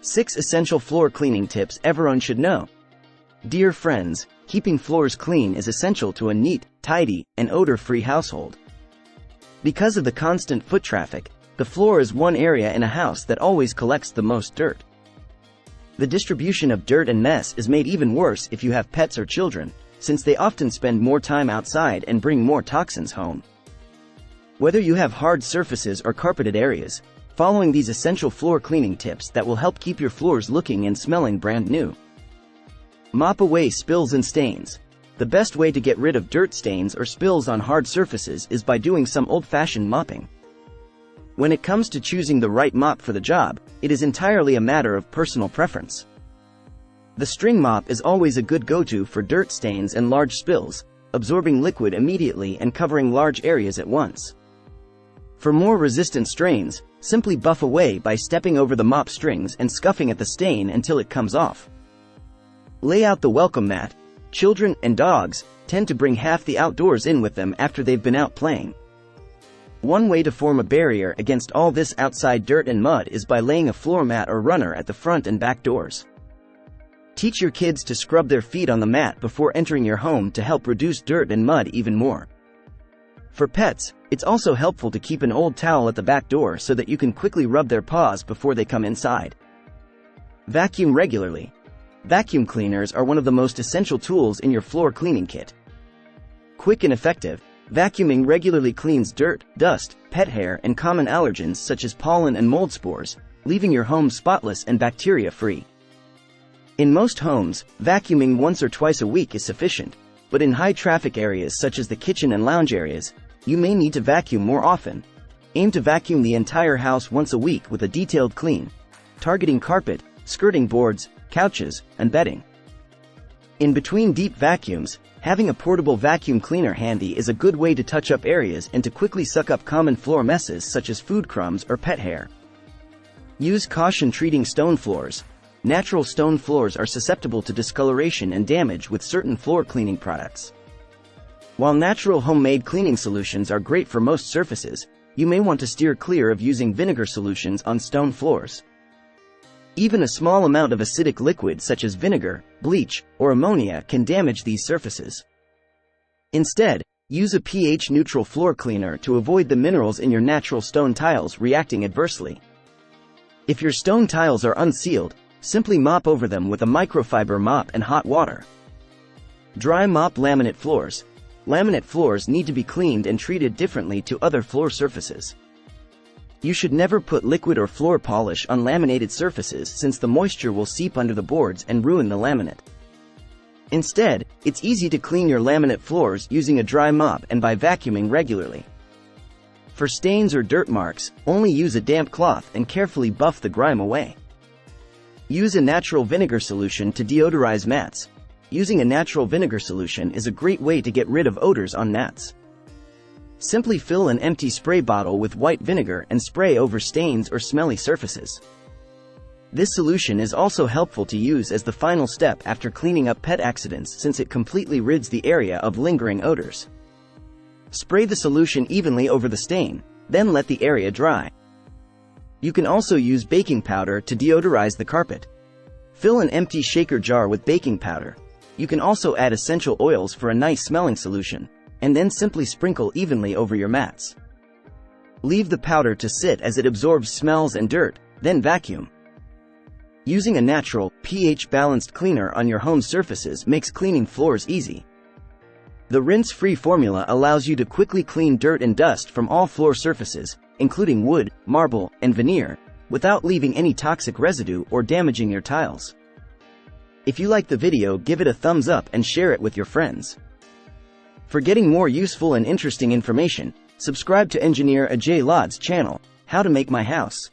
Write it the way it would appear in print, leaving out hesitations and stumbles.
6 Essential Floor Cleaning Tips Everyone Should Know. Dear friends, keeping floors clean is essential to a neat, tidy, and odor-free household. Because of the constant foot traffic, the floor is one area in a house that always collects the most dirt. The distribution of dirt and mess is made even worse if you have pets or children, since they often spend more time outside and bring more toxins home. Whether you have hard surfaces or carpeted areas, following these essential floor cleaning tips that will help keep your floors looking and smelling brand new. Mop away spills and stains. The best way to get rid of dirt stains or spills on hard surfaces is by doing some old-fashioned mopping. When it comes to choosing the right mop for the job, it is entirely a matter of personal preference. The string mop is always a good go-to for dirt stains and large spills, absorbing liquid immediately and covering large areas at once. For more resistant strains, simply buff away by stepping over the mop strings and scuffing at the stain until it comes off. Lay out the welcome mat. Children and dogs tend to bring half the outdoors in with them after they've been out playing. One way to form a barrier against all this outside dirt and mud is by laying a floor mat or runner at the front and back doors. Teach your kids to scrub their feet on the mat before entering your home to help reduce dirt and mud even more. For pets, it's also helpful to keep an old towel at the back door so that you can quickly rub their paws before they come inside. Vacuum regularly. Vacuum cleaners are one of the most essential tools in your floor cleaning kit. Quick and effective, vacuuming regularly cleans dirt, dust, pet hair, and common allergens such as pollen and mold spores, leaving your home spotless and bacteria-free. In most homes, vacuuming once or twice a week is sufficient, but in high-traffic areas such as the kitchen and lounge areas, you may need to vacuum more often. Aim to vacuum the entire house once a week with a detailed clean, targeting carpet, skirting boards, couches, and bedding. In between deep vacuums, having a portable vacuum cleaner handy is a good way to touch up areas and to quickly suck up common floor messes such as food crumbs or pet hair. Use caution treating stone floors. Natural stone floors are susceptible to discoloration and damage with certain floor cleaning products. While natural homemade cleaning solutions are great for most surfaces, you may want to steer clear of using vinegar solutions on stone floors. Even a small amount of acidic liquid such as vinegar, bleach, or ammonia can damage these surfaces. Instead, use a pH-neutral floor cleaner to avoid the minerals in your natural stone tiles reacting adversely. If your stone tiles are unsealed, simply mop over them with a microfiber mop and hot water. Dry mop laminate floors. Laminate floors need to be cleaned and treated differently to other floor surfaces. You should never put liquid or floor polish on laminated surfaces since the moisture will seep under the boards and ruin the laminate. Instead, it's easy to clean your laminate floors using a dry mop and by vacuuming regularly. For stains or dirt marks, only use a damp cloth and carefully buff the grime away. Use a natural vinegar solution to deodorize mats. Using a natural vinegar solution is a great way to get rid of odors on mats. Simply fill an empty spray bottle with white vinegar and spray over stains or smelly surfaces. This solution is also helpful to use as the final step after cleaning up pet accidents since it completely rids the area of lingering odors. Spray the solution evenly over the stain, then let the area dry. You can also use baking powder to deodorize the carpet. Fill an empty shaker jar with baking powder. You can also add essential oils for a nice smelling solution, and then simply sprinkle evenly over your mats. Leave the powder to sit as it absorbs smells and dirt, then vacuum. Using a natural, pH-balanced cleaner on your home surfaces makes cleaning floors easy. The rinse-free formula allows you to quickly clean dirt and dust from all floor surfaces, including wood, marble, and veneer, without leaving any toxic residue or damaging your tiles. If you like the video, give it a thumbs up and share it with your friends. For getting more useful and interesting information, subscribe to Engineer Ajay Lod's channel, How to Make My House.